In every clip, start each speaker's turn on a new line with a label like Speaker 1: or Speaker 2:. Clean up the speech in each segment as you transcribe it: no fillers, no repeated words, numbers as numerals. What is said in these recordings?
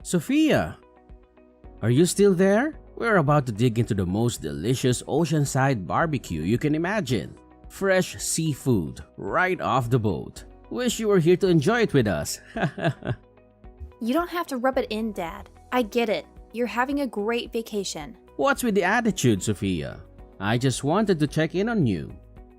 Speaker 1: Sophia, are you still there? We're about to dig into the most delicious oceanside barbecue you can imagine. Fresh seafood right off the boat. Wish you were here to enjoy it with us.
Speaker 2: You don't have to rub it in, Dad. I get it. You're having a great vacation.
Speaker 1: What's with the attitude, Sophia? I just wanted to check in on you.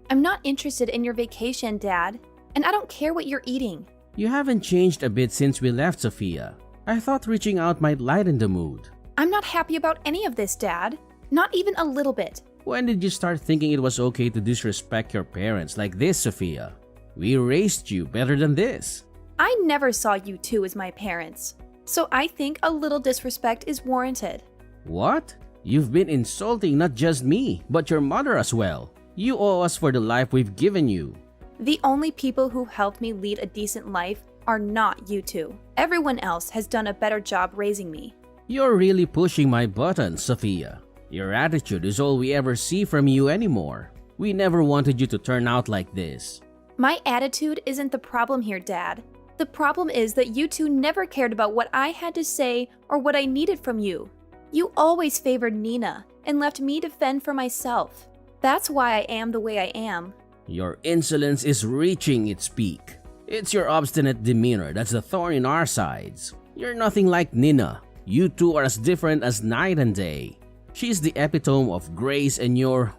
Speaker 2: I'm not interested in your vacation, Dad. And I don't care what you're eating.
Speaker 1: You haven't changed a bit since we left, Sophia. I thought reaching out might lighten the mood.
Speaker 2: I'm not happy about any of this, Dad. Not even a little bit.
Speaker 1: When did you start thinking it was okay to disrespect your parents like this, Sophia? We raised you better than this.
Speaker 2: I never saw you two as my parents. So I think a little disrespect is warranted.
Speaker 1: What? You've been insulting not just me, but your mother as well. You owe us for the life we've given you.
Speaker 2: The only people who helped me lead a decent life are not you two. Everyone else has done a better job raising me.
Speaker 1: You're really pushing my buttons, Sophia. Your attitude is all we ever see from you anymore. We never wanted you to turn out like this.
Speaker 2: My attitude isn't the problem here, Dad. The problem is that you two never cared about what I had to say or what I needed from you. You always favored Nina and left me to fend for myself. That's why I am the way I am.
Speaker 1: Your insolence is reaching its peak. It's your obstinate demeanor that's the thorn in our sides. You're nothing like Nina. You two are as different as night and day. She's the epitome of grace and you're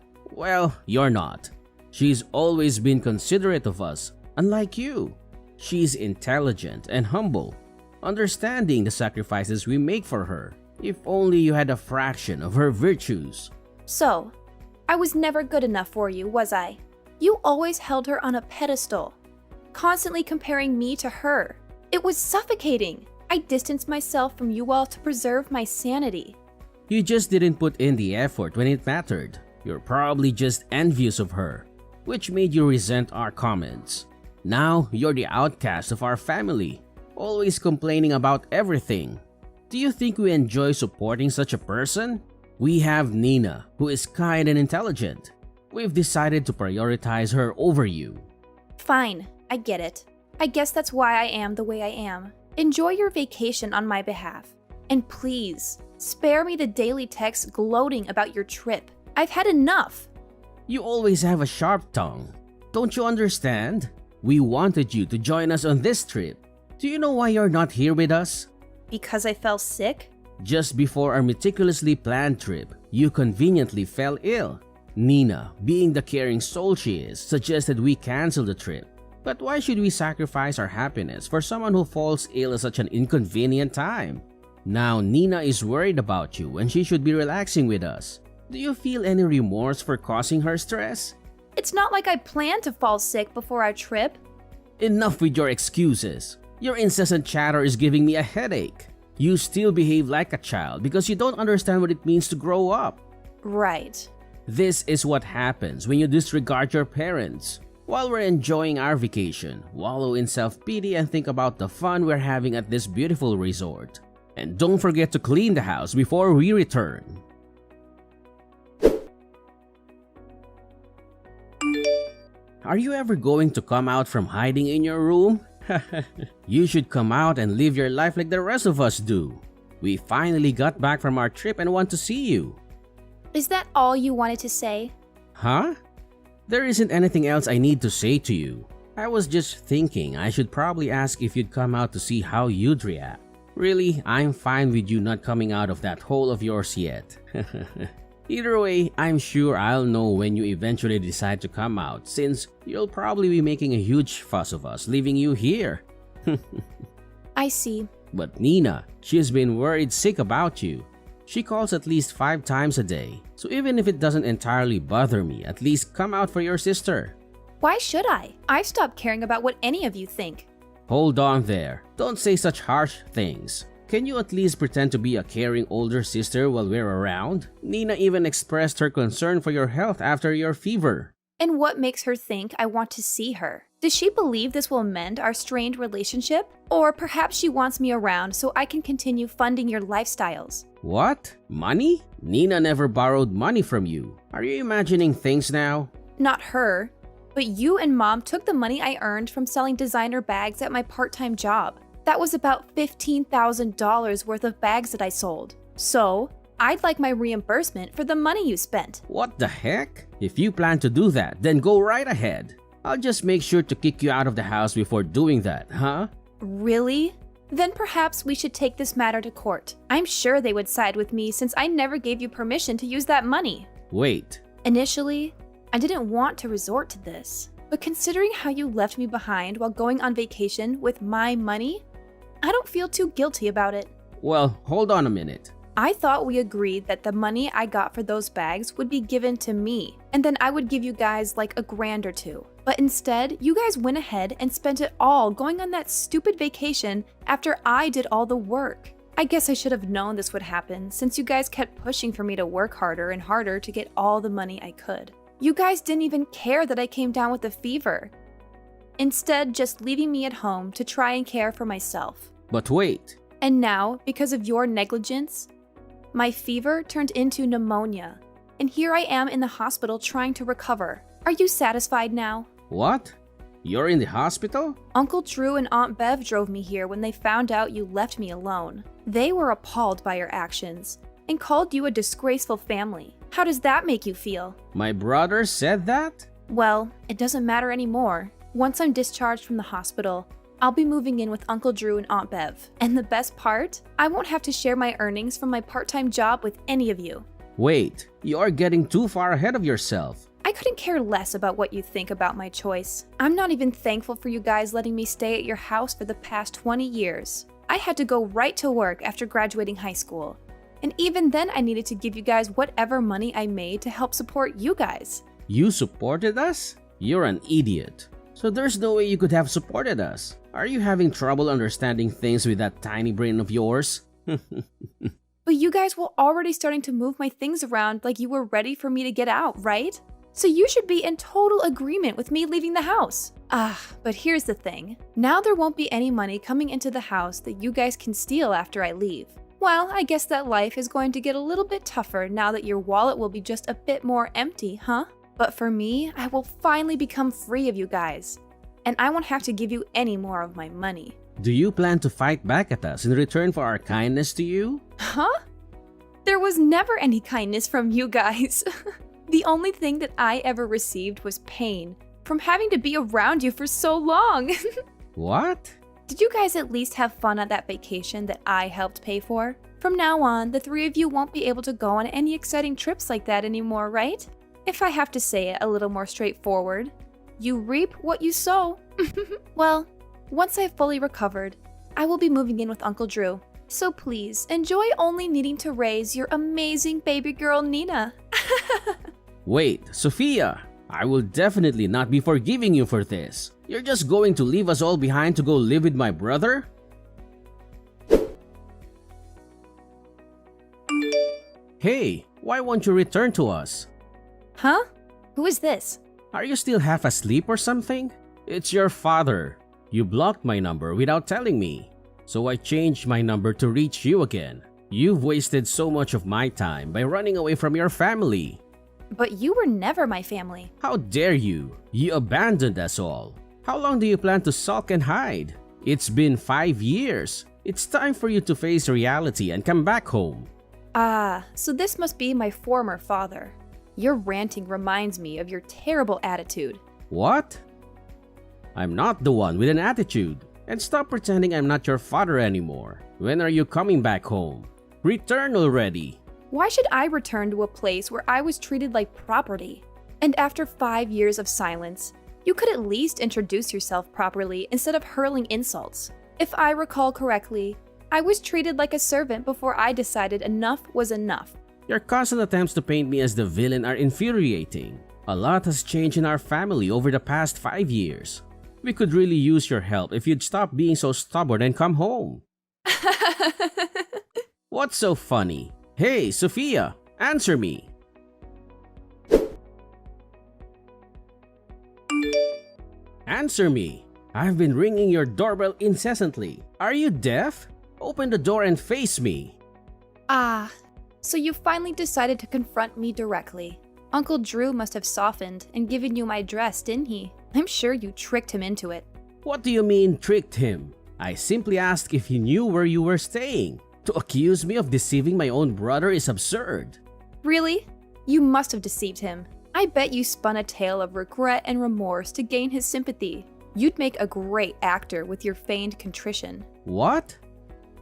Speaker 1: not. She's always been considerate of us, unlike you. She's intelligent and humble, understanding the sacrifices we make for her. If only you had a fraction of her virtues.
Speaker 2: So, I was never good enough for you, was I? You always held her on a pedestal, constantly comparing me to her. It was suffocating. I distanced myself from you all to preserve my sanity.
Speaker 1: You just didn't put in the effort when it mattered. You're probably just envious of her, which made you resent our comments. Now, you're the outcast of our family, always complaining about everything. Do you think we enjoy supporting such a person? We have Nina, who is kind and intelligent. We've decided to prioritize her over you.
Speaker 2: Fine, I get it. I guess that's why I am the way I am. Enjoy your vacation on my behalf. And please, spare me the daily texts gloating about your trip. I've had enough.
Speaker 1: You always have a sharp tongue. Don't you understand? We wanted you to join us on this trip. Do you know why you're not here with us?
Speaker 2: Because I fell sick?
Speaker 1: Just before our meticulously planned trip, you conveniently fell ill. Nina, being the caring soul she is, suggested we cancel the trip. But why should we sacrifice our happiness for someone who falls ill at such an inconvenient time? Now Nina is worried about you when she should be relaxing with us. Do you feel any remorse for causing her stress?
Speaker 2: It's not like I planned to fall sick before our trip.
Speaker 1: Enough with your excuses. Your incessant chatter is giving me a headache. You still behave like a child because you don't understand what it means to grow up.
Speaker 2: Right.
Speaker 1: This is what happens when you disregard your parents. While we're enjoying our vacation, wallow in self-pity and think about the fun we're having at this beautiful resort. And don't forget to clean the house before we return. Are you ever going to come out from hiding in your room? You should come out and live your life like the rest of us do. We finally got back from our trip and want to see you.
Speaker 2: Is that all you wanted to say?
Speaker 1: Huh? There isn't anything else I need to say to you. I was just thinking I should probably ask if you'd come out to see how you'd react. Really, I'm fine with you not coming out of that hole of yours yet. Either way, I'm sure I'll know when you eventually decide to come out since you'll probably be making a huge fuss of us leaving you here.
Speaker 2: I see.
Speaker 1: But Nina, she's been worried sick about you. She calls at least 5 times a day, so even if it doesn't entirely bother me, at least come out for your sister.
Speaker 2: Why should I? I've stopped caring about what any of you think.
Speaker 1: Hold on there. Don't say such harsh things. Can you at least pretend to be a caring older sister while we're around? Nina even expressed her concern for your health after your fever.
Speaker 2: And what makes her think I want to see her? Does she believe this will mend our strained relationship? Or perhaps she wants me around so I can continue funding your lifestyles.
Speaker 1: What? Money? Nina never borrowed money from you. Are you imagining things now?
Speaker 2: Not her, but you and Mom took the money I earned from selling designer bags at my part-time job. That was about $15,000 worth of bags that I sold. So, I'd like my reimbursement for the money you spent.
Speaker 1: What the heck? If you plan to do that, then go right ahead. I'll just make sure to kick you out of the house before doing that, huh?
Speaker 2: Really? Then perhaps we should take this matter to court. I'm sure they would side with me since I never gave you permission to use that money.
Speaker 1: Wait.
Speaker 2: Initially, I didn't want to resort to this, but considering how you left me behind while going on vacation with my money, I don't feel too guilty about it.
Speaker 1: Well, hold on a minute.
Speaker 2: I thought we agreed that the money I got for those bags would be given to me, and then I would give you guys like $1,000 or $2. But instead, you guys went ahead and spent it all going on that stupid vacation after I did all the work. I guess I should have known this would happen since you guys kept pushing for me to work harder and harder to get all the money I could. You guys didn't even care that I came down with a fever. Instead, just leaving me at home to try and care for myself.
Speaker 1: But wait.
Speaker 2: And now, because of your negligence, my fever turned into pneumonia, and here I am in the hospital trying to recover. Are you satisfied now?
Speaker 1: What? You're in the hospital?
Speaker 2: Uncle Drew and Aunt Bev drove me here when they found out you left me alone. They were appalled by your actions and called you a disgraceful family. How does that make you feel?
Speaker 1: My brother said that?
Speaker 2: Well, it doesn't matter anymore. Once I'm discharged from the hospital, I'll be moving in with Uncle Drew and Aunt Bev. And the best part? I won't have to share my earnings from my part-time job with any of you.
Speaker 1: Wait, you're getting too far ahead of yourself.
Speaker 2: I couldn't care less about what you think about my choice. I'm not even thankful for you guys letting me stay at your house for the past 20 years. I had to go right to work after graduating high school. And even then I needed to give you guys whatever money I made to help support you guys.
Speaker 1: You supported us? You're an idiot. So there's no way you could have supported us. Are you having trouble understanding things with that tiny brain of yours?
Speaker 2: But you guys were already starting to move my things around like you were ready for me to get out, right? So you should be in total agreement with me leaving the house. But here's the thing. Now there won't be any money coming into the house that you guys can steal after I leave. Well, I guess that life is going to get a little bit tougher now that your wallet will be just a bit more empty, huh? But for me, I will finally become free of you guys. And I won't have to give you any more of my money.
Speaker 1: Do you plan to fight back at us in return for our kindness to you?
Speaker 2: Huh? There was never any kindness from you guys. The only thing that I ever received was pain from having to be around you for so long.
Speaker 1: What?
Speaker 2: Did you guys at least have fun at that vacation that I helped pay for? From now on, the three of you won't be able to go on any exciting trips like that anymore, right? If I have to say it a little more straightforward, you reap what you sow. Well, once I've fully recovered, I will be moving in with Uncle Drew. So please, enjoy only needing to raise your amazing baby girl, Nina.
Speaker 1: Wait, Sophia, I will definitely not be forgiving you for this. You're just going to leave us all behind to go live with my brother? Hey, why won't you return to us?
Speaker 2: Huh? Who is this?
Speaker 1: Are you still half asleep or something? It's your father. You blocked my number without telling me. So I changed my number to reach you again. You've wasted so much of my time by running away from your family.
Speaker 2: But you were never my family.
Speaker 1: How dare you? You abandoned us all. How long do you plan to sulk and hide? It's been 5 years. It's time for you to face reality and come back home.
Speaker 2: So this must be my former father. Your ranting reminds me of your terrible attitude.
Speaker 1: What? I'm not the one with an attitude. And stop pretending I'm not your father anymore. When are you coming back home? Return already.
Speaker 2: Why should I return to a place where I was treated like property? And after 5 years of silence, you could at least introduce yourself properly instead of hurling insults. If I recall correctly, I was treated like a servant before I decided enough was enough.
Speaker 1: Your constant attempts to paint me as the villain are infuriating. A lot has changed in our family over the past 5 years. We could really use your help if you'd stop being so stubborn and come home. What's so funny? Hey, Sophia, answer me. Answer me. I've been ringing your doorbell incessantly. Are you deaf? Open the door and face me.
Speaker 2: So you finally decided to confront me directly. Uncle Drew must have softened and given you my address, didn't he? I'm sure you tricked him into it.
Speaker 1: What do you mean tricked him? I simply asked if he knew where you were staying. To accuse me of deceiving my own brother is absurd.
Speaker 2: Really? You must have deceived him. I bet you spun a tale of regret and remorse to gain his sympathy. You'd make a great actor with your feigned contrition.
Speaker 1: What?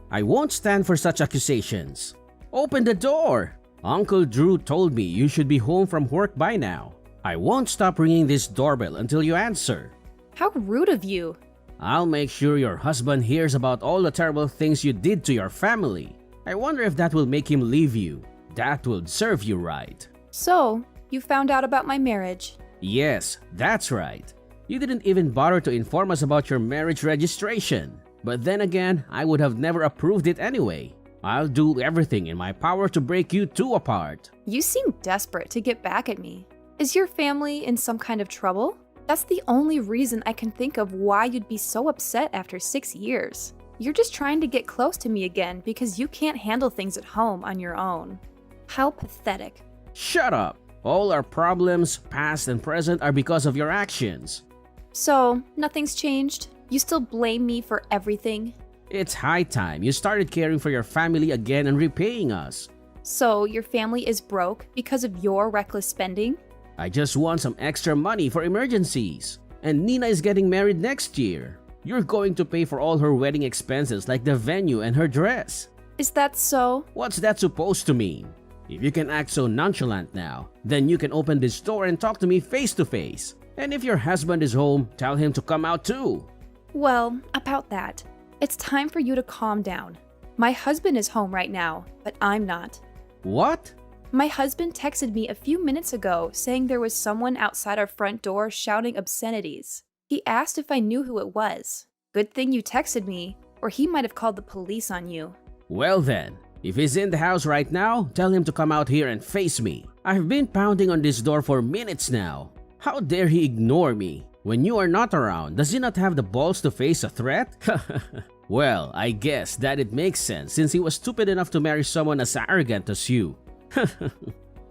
Speaker 1: I won't stand for such accusations. Open the door! Uncle Drew told me you should be home from work by now. I won't stop ringing this doorbell until you answer.
Speaker 2: How rude of you.
Speaker 1: I'll make sure your husband hears about all the terrible things you did to your family. I wonder if that will make him leave you. That would serve you right.
Speaker 2: So, you found out about my marriage.
Speaker 1: Yes, that's right. You didn't even bother to inform us about your marriage registration. But then again, I would have never approved it anyway. I'll do everything in my power to break you two apart.
Speaker 2: You seem desperate to get back at me. Is your family in some kind of trouble? That's the only reason I can think of why you'd be so upset after 6 years. You're just trying to get close to me again because you can't handle things at home on your own. How pathetic.
Speaker 1: Shut up! All our problems, past and present, are because of your actions.
Speaker 2: So, nothing's changed? You still blame me for everything?
Speaker 1: It's high time you started caring for your family again and repaying us.
Speaker 2: So, your family is broke because of your reckless spending?
Speaker 1: I just want some extra money for emergencies. And Nina is getting married next year. You're going to pay for all her wedding expenses like the venue and her dress.
Speaker 2: Is that so?
Speaker 1: What's that supposed to mean? If you can act so nonchalant now, then you can open this door and talk to me face to face. And if your husband is home, tell him to come out too.
Speaker 2: Well, about that, it's time for you to calm down. My husband is home right now, but I'm not.
Speaker 1: What?
Speaker 2: My husband texted me a few minutes ago saying there was someone outside our front door shouting obscenities. He asked if I knew who it was. Good thing you texted me, or he might have called the police on you.
Speaker 1: Well then, if he's in the house right now, tell him to come out here and face me. I've been pounding on this door for minutes now. How dare he ignore me? When you are not around, does he not have the balls to face a threat? Well, I guess that it makes sense since he was stupid enough to marry someone as arrogant as you.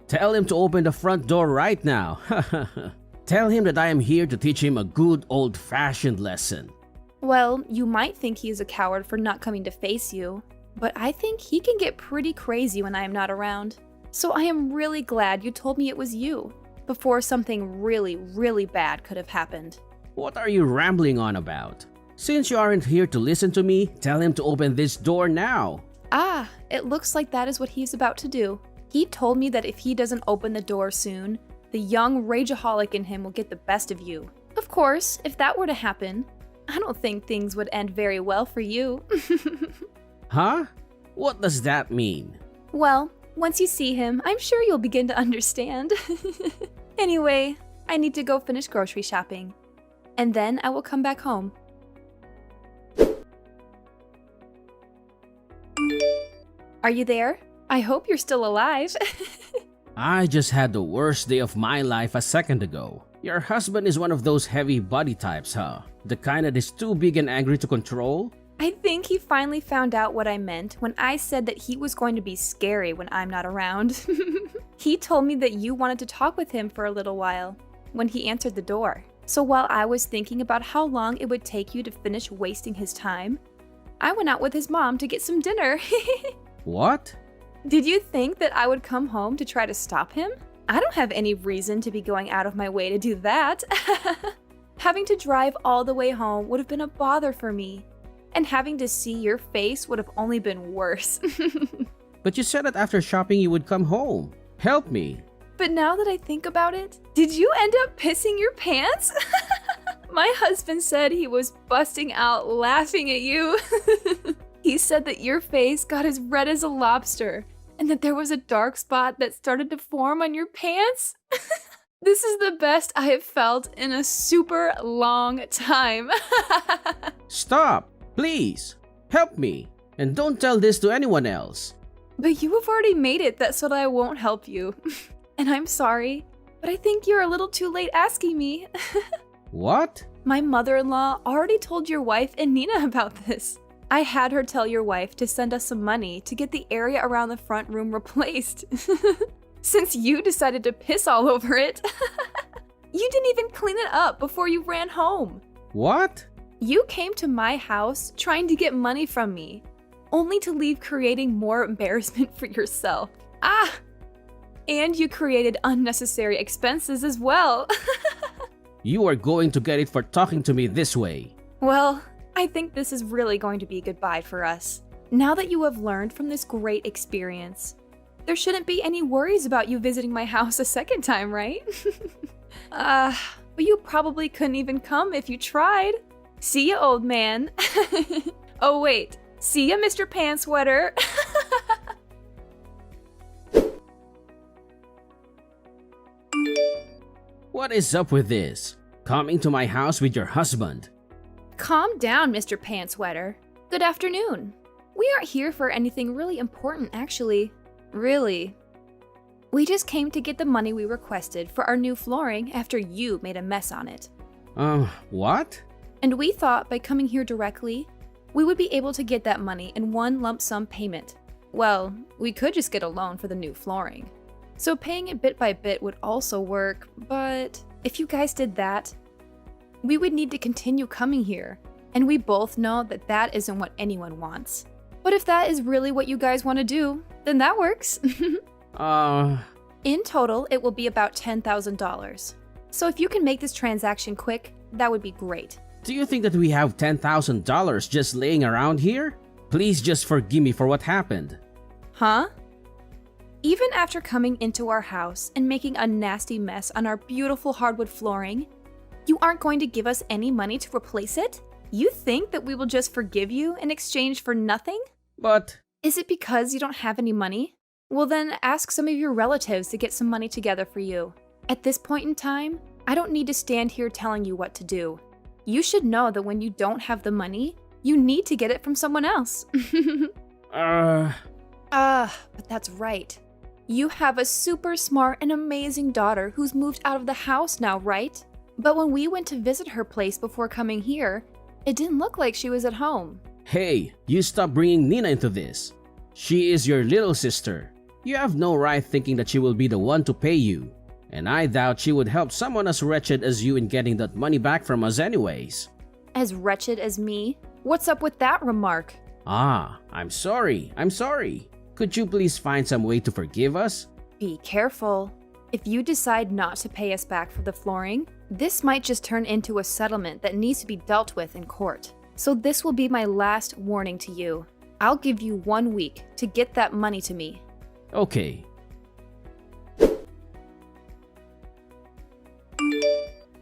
Speaker 1: Tell him to open the front door right now. Tell him that I am here to teach him a good old-fashioned lesson.
Speaker 2: Well, you might think he is a coward for not coming to face you, but I think he can get pretty crazy when I am not around. So I am really glad you told me it was you, before something really, really bad could have happened.
Speaker 1: What are you rambling on about? Since you aren't here to listen to me, tell him to open this door now.
Speaker 2: Ah, it looks like that is what he's about to do. He told me that if he doesn't open the door soon, the young rageaholic in him will get the best of you. Of course, if that were to happen, I don't think things would end very well for you.
Speaker 1: Huh? What does that mean?
Speaker 2: Well, once you see him, I'm sure you'll begin to understand. Anyway, I need to go finish grocery shopping, and then I will come back home. Are you there? I hope you're still alive.
Speaker 1: I just had the worst day of my life a second ago. Your husband is one of those heavy body types, huh? The kind that is too big and angry to control?
Speaker 2: I think he finally found out what I meant when I said that he was going to be scary when I'm not around. He told me that you wanted to talk with him for a little while when he answered the door. So while I was thinking about how long it would take you to finish wasting his time, I went out with his mom to get some dinner.
Speaker 1: What?
Speaker 2: Did you think that I would come home to try to stop him? I don't have any reason to be going out of my way to do that. Having to drive all the way home would have been a bother for me. And having to see your face would have only been worse.
Speaker 1: But you said that after shopping you would come home. Help me.
Speaker 2: But now that I think about it, did you end up pissing your pants? My husband said he was busting out laughing at you. He said that your face got as red as a lobster and that there was a dark spot that started to form on your pants. This is the best I have felt in a super long time.
Speaker 1: Stop, please. Help me. And don't tell this to anyone else.
Speaker 2: But you have already made it that so that I won't help you. And I'm sorry, but I think you're a little too late asking me.
Speaker 1: What?
Speaker 2: My mother-in-law already told your wife and Nina about this. I had her tell your wife to send us some money to get the area around the front room replaced. Since you decided to piss all over it. You didn't even clean it up before you ran home.
Speaker 1: What?
Speaker 2: You came to my house trying to get money from me, only to leave creating more embarrassment for yourself. Ah! And you created unnecessary expenses as well.
Speaker 1: You are going to get it for talking to me this way.
Speaker 2: Well, I think this is really going to be goodbye for us. Now that you have learned from this great experience, there shouldn't be any worries about you visiting my house a second time, right? But you probably couldn't even come if you tried. See ya, old man. Oh wait, see ya, Mr. Pants Sweater.
Speaker 1: What is up with this? Coming to my house with your husband?
Speaker 2: Calm down, Mr. Pants Sweater. Good afternoon. We aren't here for anything really important, actually. Really. We just came to get the money we requested for our new flooring after you made a mess on it.
Speaker 1: What?
Speaker 2: And we thought by coming here directly, we would be able to get that money in one lump sum payment. Well, we could just get a loan for the new flooring. So paying it bit by bit would also work, but if you guys did that, we would need to continue coming here, and we both know that that isn't what anyone wants. But if that is really what you guys want to do, then that works. In total, it will be about $10,000. So if you can make this transaction quick, that would be great.
Speaker 1: Do you think that we have $10,000 just laying around here? Please just forgive me for what happened.
Speaker 2: Huh? Even after coming into our house and making a nasty mess on our beautiful hardwood flooring, you aren't going to give us any money to replace it? You think that we will just forgive you in exchange for nothing?
Speaker 1: But...
Speaker 2: Is it because you don't have any money? Well then, ask some of your relatives to get some money together for you. At this point in time, I don't need to stand here telling you what to do. You should know that when you don't have the money, you need to get it from someone else. But that's right. You have a super smart and amazing daughter who's moved out of the house now, right? But when we went to visit her place before coming here, it didn't look like she was at home.
Speaker 1: Hey, you stop bringing Nina into this. She is your little sister. You have no right thinking that she will be the one to pay you. And I doubt she would help someone as wretched as you in getting that money back from us anyways.
Speaker 2: As wretched as me? What's up with that remark?
Speaker 1: I'm sorry. Could you please find some way to forgive us?
Speaker 2: Be careful. If you decide not to pay us back for the flooring, this might just turn into a settlement that needs to be dealt with in court. So this will be my last warning to you. I'll give you 1 week to get that money to me.
Speaker 1: Okay.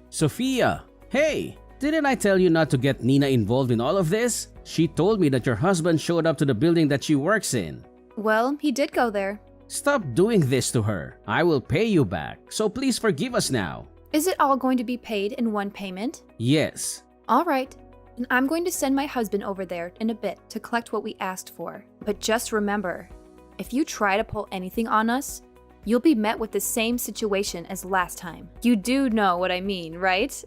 Speaker 1: Sophia! Hey! Didn't I tell you not to get Nina involved in all of this? She told me that your husband showed up to the building that she works in.
Speaker 2: Well, he did go there.
Speaker 1: Stop doing this to her. I will pay you back, so please forgive us now.
Speaker 2: Is it all going to be paid in one payment?
Speaker 1: Yes.
Speaker 2: All right. Then I'm going to send my husband over there in a bit to collect what we asked for. But just remember, if you try to pull anything on us, you'll be met with the same situation as last time. You do know what I mean, right?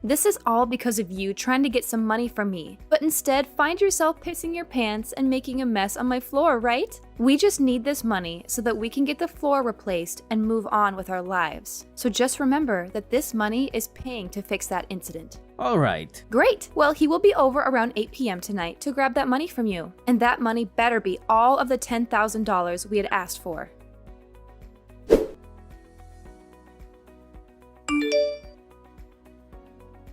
Speaker 2: This is all because of you trying to get some money from me, but instead find yourself pissing your pants and making a mess on my floor, right? We just need this money so that we can get the floor replaced and move on with our lives. So just remember that this money is paying to fix that incident.
Speaker 1: All right.
Speaker 2: Great! Well, he will be over around 8 p.m. tonight to grab that money from you. And that money better be all of the $10,000 we had asked for.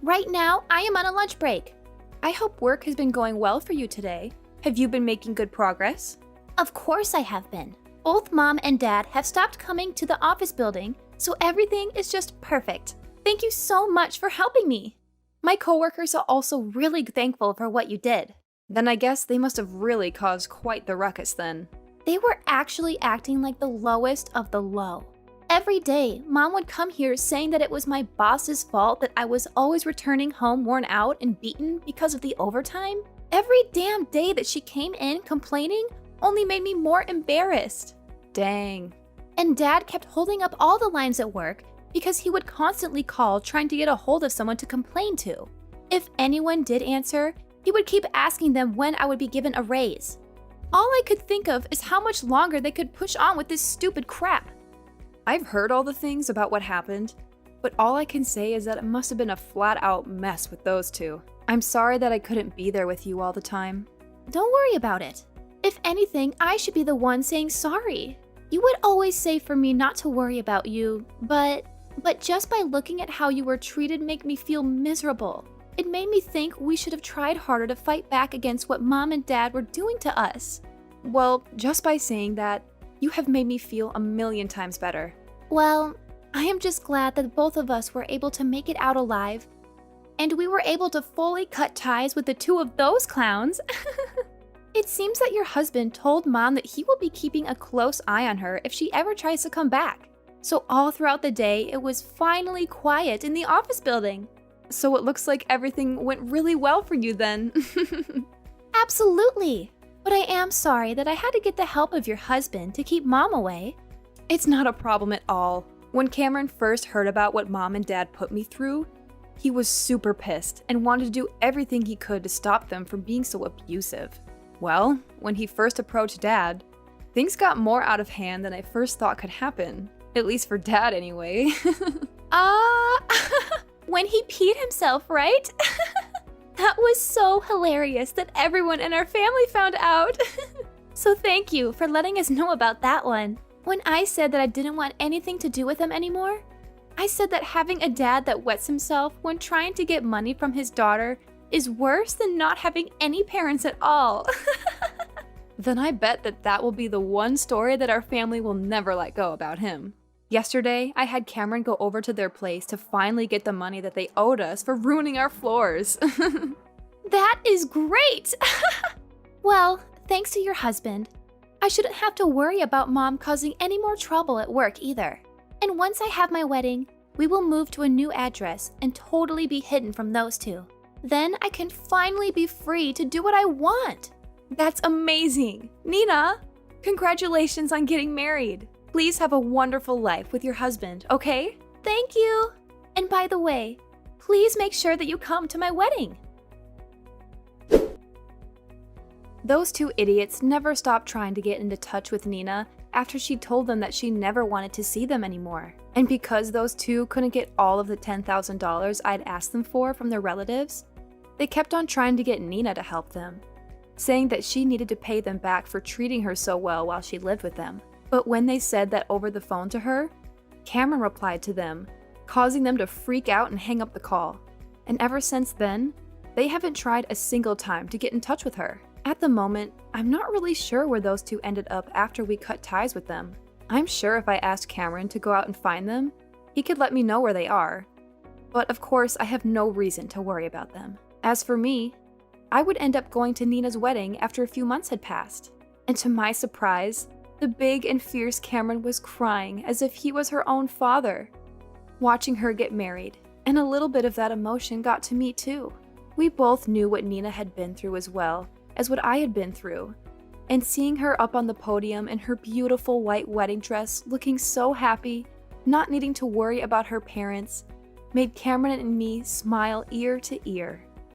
Speaker 2: Right now, I am on a lunch break. I hope work has been going well for you today. Have you been making good progress? Of course I have been. Both Mom and Dad have stopped coming to the office building, so everything is just perfect. Thank you so much for helping me. My coworkers are also really thankful for what you did. Then I guess they must have really caused quite the ruckus then. They were actually acting like the lowest of the low. Every day, Mom would come here saying that it was my boss's fault that I was always returning home worn out and beaten because of the overtime. Every damn day that she came in complaining only made me more embarrassed. Dang. And Dad kept holding up all the lines at work because he would constantly call trying to get a hold of someone to complain to. If anyone did answer, he would keep asking them when I would be given a raise. All I could think of is how much longer they could push on with this stupid crap. I've heard all the things about what happened, But all I can say is that it must have been a flat-out mess with those two. I'm sorry that I couldn't be there with you all the time.
Speaker 3: Don't worry about it. If anything, I should be the one saying sorry. You would always say for me not to worry about you, but just by looking at how you were treated made me feel miserable. It made me think we should have tried harder to fight back against what Mom and Dad were doing to us.
Speaker 2: Well, just by saying that, you have made me feel a million times better.
Speaker 3: Well, I am just glad that both of us were able to make it out alive, and we were able to fully cut ties with the two of those clowns.
Speaker 2: It seems that your husband told Mom that he will be keeping a close eye on her if she ever tries to come back. So all throughout the day, it was finally quiet in the office building. So it looks like everything went really well for you then.
Speaker 3: Absolutely. But I am sorry that I had to get the help of your husband to keep Mom away.
Speaker 2: It's not a problem at all. When Cameron first heard about what Mom and Dad put me through, he was super pissed and wanted to do everything he could to stop them from being so abusive. Well, when he first approached Dad, things got more out of hand than I first thought could happen. At least for Dad, anyway.
Speaker 3: When he peed himself, right? That was so hilarious that everyone in our family found out. So thank you for letting us know about that one. When I said that I didn't want anything to do with him anymore, I said that having a dad that wets himself when trying to get money from his daughter is worse than not having any parents at all.
Speaker 2: Then I bet that that will be the one story that our family will never let go about him. Yesterday, I had Cameron go over to their place to finally get the money that they owed us for ruining our floors.
Speaker 3: That is great! Well, thanks to your husband, I shouldn't have to worry about Mom causing any more trouble at work either. And once I have my wedding, we will move to a new address and totally be hidden from those two. Then I can finally be free to do what I want.
Speaker 2: That's amazing! Nina, congratulations on getting married. Please have a wonderful life with your husband, okay?
Speaker 3: Thank you! And by the way, please make sure that you come to my wedding.
Speaker 2: Those two idiots never stopped trying to get into touch with Nina after she told them that she never wanted to see them anymore. And because those two couldn't get all of the $10,000 I'd asked them for from their relatives, they kept on trying to get Nina to help them, saying that she needed to pay them back for treating her so well while she lived with them. But when they said that over the phone to her, Cameron replied to them, causing them to freak out and hang up the call. And ever since then, they haven't tried a single time to get in touch with her. At the moment, I'm not really sure where those two ended up after we cut ties with them. I'm sure if I asked Cameron to go out and find them, he could let me know where they are. But of course, I have no reason to worry about them. As for me, I would end up going to Nina's wedding after a few months had passed. And to my surprise, the big and fierce Cameron was crying as if he was her own father, watching her get married, and a little bit of that emotion got to me too. We both knew what Nina had been through as well as what I had been through, and seeing her up on the podium in her beautiful white wedding dress, looking so happy, not needing to worry about her parents, made Cameron and me smile ear to ear.